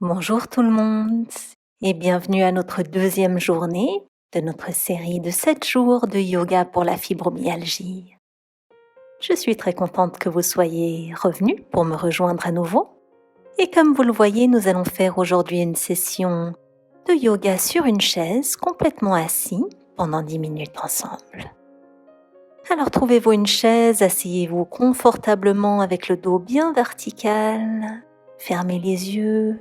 Bonjour tout le monde et bienvenue à notre deuxième journée de notre série de 7 jours de yoga pour la fibromyalgie. Je suis très contente que vous soyez revenus pour me rejoindre à nouveau. Et comme vous le voyez, nous allons faire aujourd'hui une session de yoga sur une chaise complètement assis pendant 10 minutes ensemble. Alors trouvez-vous une chaise, asseyez-vous confortablement avec le dos bien vertical, fermez les yeux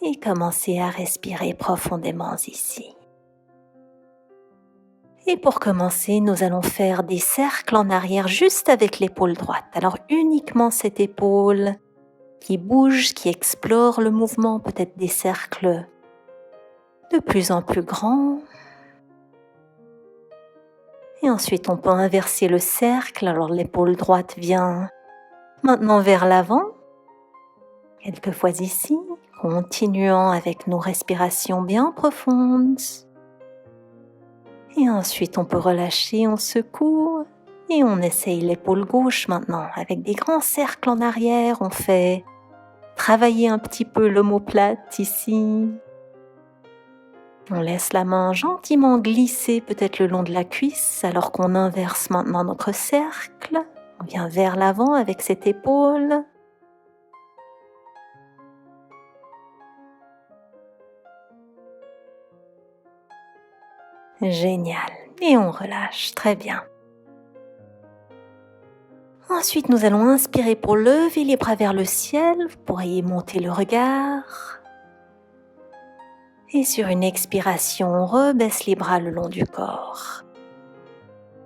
et commencez à respirer profondément ici. Et pour commencer, nous allons faire des cercles en arrière juste avec l'épaule droite. Alors uniquement cette épaule qui bouge, qui explore le mouvement, peut-être des cercles de plus en plus grands. Et ensuite, on peut inverser le cercle. Alors l'épaule droite vient maintenant vers l'avant, quelques fois ici, continuant avec nos respirations bien profondes. Et ensuite, on peut relâcher, on secoue et on essaye l'épaule gauche maintenant. Avec des grands cercles en arrière, on fait travailler un petit peu l'omoplate ici. On laisse la main gentiment glisser peut-être le long de la cuisse alors qu'on inverse maintenant notre cercle. On vient vers l'avant avec cette épaule. Génial. Et on relâche, très bien. Ensuite, nous allons inspirer pour lever les bras vers le ciel. Vous pourriez monter le regard. Et sur une expiration, on rebaisse les bras le long du corps.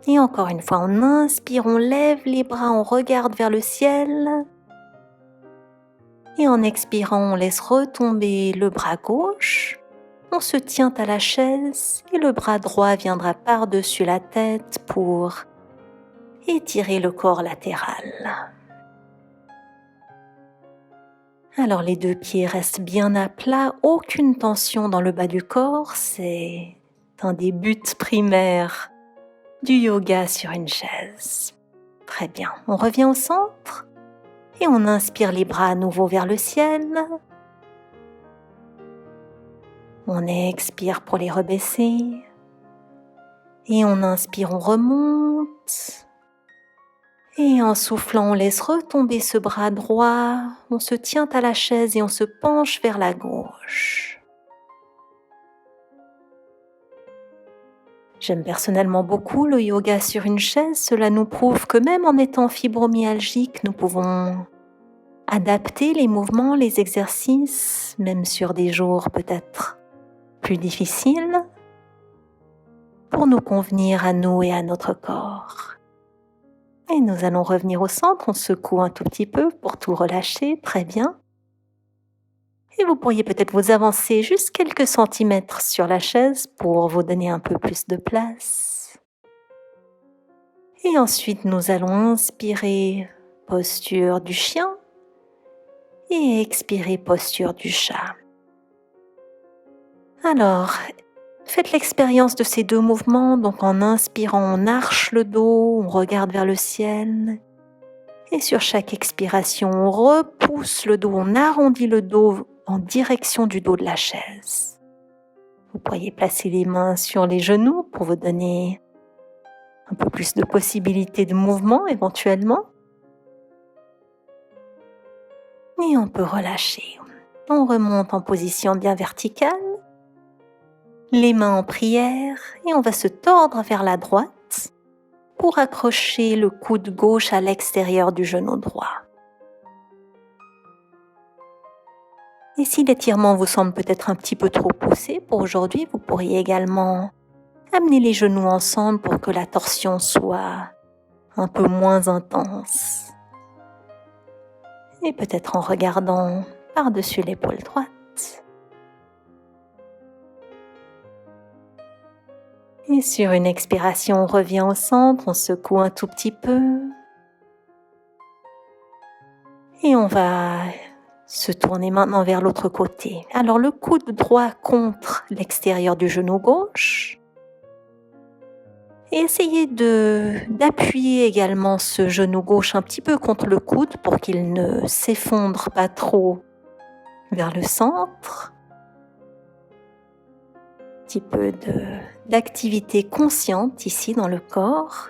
Et encore une fois, on inspire, on lève les bras, on regarde vers le ciel. Et en expirant, on laisse retomber le bras gauche. On se tient à la chaise et le bras droit viendra par-dessus la tête pour étirer le corps latéral. Alors les deux pieds restent bien à plat, aucune tension dans le bas du corps, c'est un des buts primaires du yoga sur une chaise. Très bien, on revient au centre et on inspire les bras à nouveau vers le ciel. On expire pour les rebaisser et on inspire, on remonte. Et en soufflant, on laisse retomber ce bras droit, on se tient à la chaise et on se penche vers la gauche. J'aime personnellement beaucoup le yoga sur une chaise, cela nous prouve que même en étant fibromyalgique, nous pouvons adapter les mouvements, les exercices, même sur des jours peut-être plus difficiles, pour nous convenir à nous et à notre corps. Et nous allons revenir au centre, on secoue un tout petit peu pour tout relâcher, très bien. Et vous pourriez peut-être vous avancer juste quelques centimètres sur la chaise pour vous donner un peu plus de place. Et ensuite, nous allons inspirer, posture du chien, et expirer, posture du chat. Alors, faites l'expérience de ces deux mouvements. Donc en inspirant, on arche le dos, on regarde vers le ciel. Et sur chaque expiration, on repousse le dos, on arrondit le dos en direction du dos de la chaise. Vous pourriez placer les mains sur les genoux pour vous donner un peu plus de possibilités de mouvement éventuellement. Et on peut relâcher. On remonte en position bien verticale, les mains en prière et on va se tordre vers la droite pour accrocher le coude gauche à l'extérieur du genou droit. Et si l'étirement vous semble peut-être un petit peu trop poussé pour aujourd'hui, vous pourriez également amener les genoux ensemble pour que la torsion soit un peu moins intense. Et peut-être en regardant par-dessus l'épaule droite. Et sur une expiration, on revient au centre, on secoue un tout petit peu. Et on va se tourner maintenant vers l'autre côté. Alors le coude droit contre l'extérieur du genou gauche. Et essayez d'appuyer également ce genou gauche un petit peu contre le coude pour qu'il ne s'effondre pas trop vers le centre. Un petit peu d'activité consciente ici dans le corps.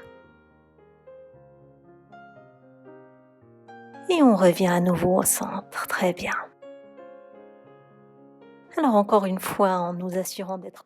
Et on revient à nouveau au centre. Très bien. Alors encore une fois, en nous assurant d'être